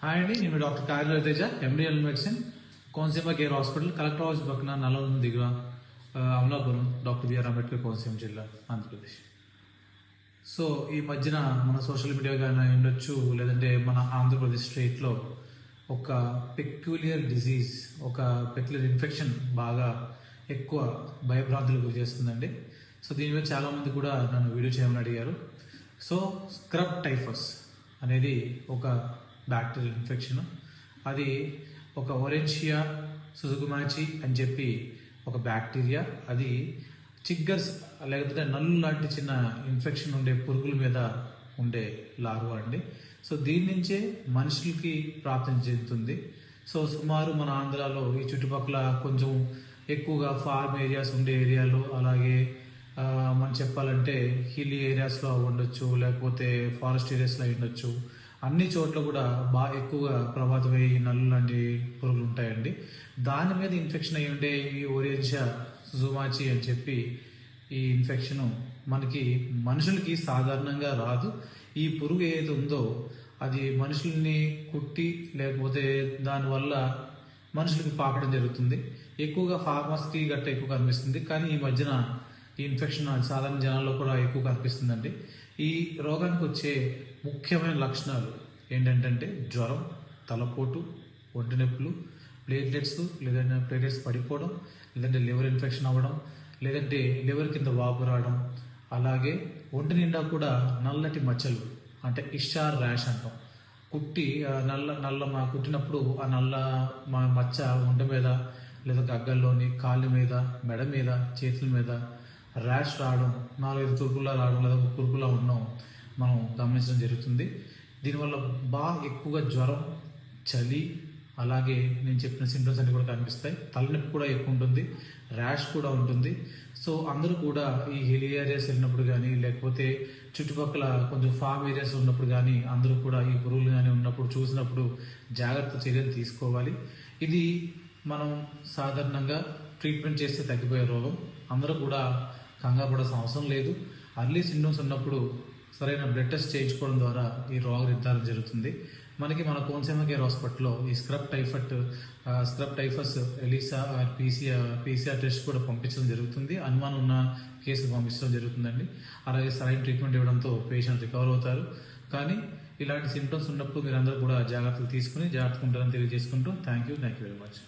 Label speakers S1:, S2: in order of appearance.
S1: Hi అండి, నేను doctor Karya Raviteja, ఎండిఎల్ medicine, Konaseema care hospital, collector house పక్కన నల్లవరం దిగువ, అమలాపురం, డాక్టర్ బిఆర్ అంబేద్కర్ కోనసీమ జిల్లా, ఆంధ్రప్రదేశ్. సో ఈ మధ్యన మన సోషల్ మీడియా కానీ ఉండొచ్చు, లేదంటే మన ఆంధ్రప్రదేశ్ స్టేట్లో ఒక పెక్యులియర్ డిజీజ్, ఒక పెక్యులియర్ ఇన్ఫెక్షన్ బాగా ఎక్కువ భయభ్రాంతులకు గురి చేస్తుందండి. సో దీని మీద చాలామంది కూడా నన్ను వీడియో చేయమని అడిగారు. సో స్క్రబ్ టైఫస్ అనేది ఒక బ్యాక్టీరియల్ ఇన్ఫెక్షన్. అది ఒక ఓరెన్షియా సుజుగుమాచి అని చెప్పి ఒక బ్యాక్టీరియా. అది చిగ్గర్స్ లేకపోతే నల్లు లాంటి చిన్న ఇన్ఫెక్షన్ ఉండే పురుగుల మీద ఉండే లార్వా అండి. సో దీని నుంచే మనుషులకి ప్రాప్తం చెందుతుంది. సో సుమారు మన ఆంధ్రాలో ఈ చుట్టుపక్కల కొంచెం ఎక్కువగా ఫార్మ్ ఏరియాస్ ఉండే ఏరియాలో, అలాగే మనం చెప్పాలంటే హిల్ ఏరియాస్లో ఉండొచ్చు, లేకపోతే ఫారెస్ట్ ఏరియాస్లో ఉండొచ్చు, అన్ని చోట్ల కూడా బాగా ఎక్కువగా ప్రభావితమై నల్లు లాంటి పురుగులు ఉంటాయండి. దాని మీద ఇన్ఫెక్షన్ అయ్యి ఉండే ఈ ఓరియన్షియా సుజుమాచి అని చెప్పి ఈ ఇన్ఫెక్షన్ మనకి మనుషులకి సాధారణంగా రాదు. ఈ పురుగు ఏది ఉందో అది మనుషుల్ని కుట్టి లేకపోతే దానివల్ల మనుషులకి పాకడం జరుగుతుంది. ఎక్కువగా ఫార్మర్స్కి గట్ట ఎక్కువ కనిపిస్తుంది, కానీ ఈ మధ్యన ఈ ఇన్ఫెక్షన్ సాధారణ జనాల్లో కూడా ఎక్కువ కనిపిస్తుందండి. ఈ రోగానికి వచ్చే ముఖ్యమైన లక్షణాలు ఏంటంటే జ్వరం, తలపోటు, ఒంటి నొప్పులు, ప్లేట్లెట్స్ లేదంటే ప్లేట్లెట్స్ పడిపోవడం, లేదంటే లివర్ ఇన్ఫెక్షన్ అవ్వడం, లేదంటే లివర్ కింద వాపు రావడం, అలాగే ఒంటి నిండా కూడా నల్లటి మచ్చలు అంటే ఇషార్ ర్యాష్ అంటాం. కుట్టి కుట్టినప్పుడు ఆ నల్ల మచ్చ ఒంటి మీద లేదా గగ్గల్లోని, కాళ్ళ మీద, మెడ మీద, చేతుల మీద ర్యాష్ రావడం, 4-5 తురుకులా రావడం లేదా కురుకులా ఉండడం మనం గమనించడం జరుగుతుంది. దీనివల్ల బాగా ఎక్కువగా జ్వరం, చలి, అలాగే నేను చెప్పిన సింప్టమ్స్ అన్ని కూడా కనిపిస్తాయి. తలనొప్పి కూడా ఎక్కువ ఉంటుంది, ర్యాష్ కూడా ఉంటుంది. సో అందరూ కూడా ఈ హిల్ ఏరియాస్ వెళ్ళినప్పుడు కానీ, లేకపోతే చుట్టుపక్కల కొంచెం ఫామ్ ఏరియాస్ ఉన్నప్పుడు కానీ అందరూ కూడా ఈ పురుగులు కానీ ఉన్నప్పుడు చూసినప్పుడు జాగ్రత్త చర్యలు తీసుకోవాలి. ఇది మనం సాధారణంగా ట్రీట్మెంట్ చేస్తే తగ్గిపోయే రోగం. అందరూ కూడా కంగారు పడాల్సిన అవసరం లేదు. అర్లీ సింప్టమ్స్ ఉన్నప్పుడు సరైన బ్లడ్ టెస్ట్ చేయించుకోవడం ద్వారా ఈ రోగ నిర్ధారణ జరుగుతుంది. మన కోనసీమ కేర్ హాస్పిటల్లో ఈ scrub typhus ELISA PCR test కూడా పంపించడం జరుగుతుంది. అనుమానం ఉన్న కేసులు పంపించడం జరుగుతుందండి. అలాగే సరైన ట్రీట్మెంట్ ఇవ్వడంతో పేషెంట్ రికవర్ అవుతారు. కానీ ఇలాంటి సింప్టమ్స్ ఉన్నప్పుడు మీరందరూ కూడా జాగ్రత్తలు తీసుకుని జాగ్రత్తగా ఉంటారని తెలియజేసుకుంటూ థ్యాంక్ యూ వెరీ మచ్.